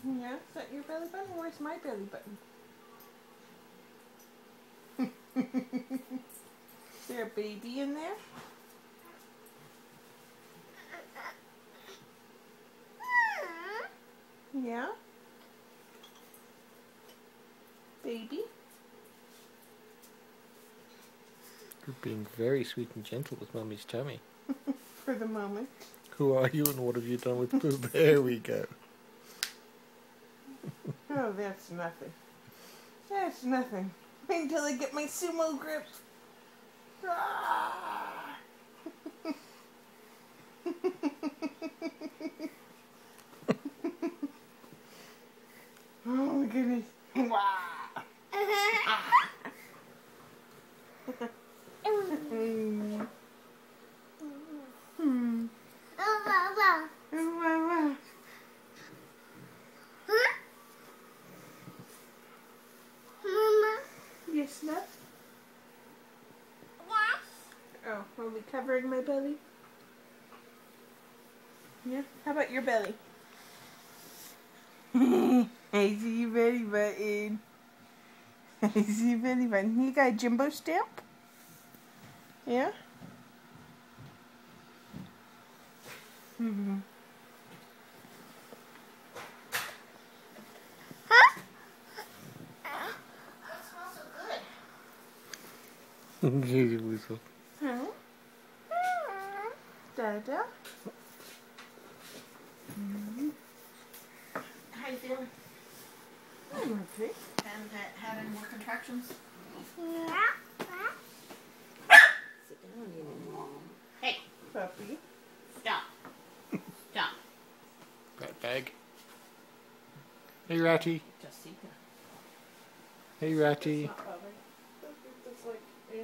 Yeah, is that your belly button? Where's my belly button? Is there a baby in there? Yeah? Baby? You're being very sweet and gentle with Mummy's tummy. For the moment. Who are you and what have you done with Pooh? There we go. Oh, that's nothing. That's nothing. Wait until I get my sumo grip. Ah! Oh my goodness. Wow. Yes, love? Oh, are we covering my belly? Yeah? How about your belly? I see your belly button. I see your belly button. You got a Jimbo stamp? Yeah? Mm-hmm. That smells so good. Gigi Weasel. Huh? Dada? How you feeling? I'm okay. Haven't had any more contractions? Yeah. Sit down, you mom. Hey, Puppy. stop. Stop. That bag. Hey, Ratty. Jessica. Hey, Ratty. Not bothering. It's like, yeah.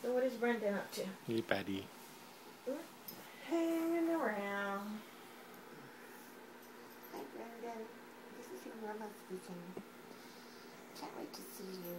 So what is Brendan up to? Hey, Buddy. Hanging around. Hi, Brendan. This is your mama speaking. Can't wait to see you.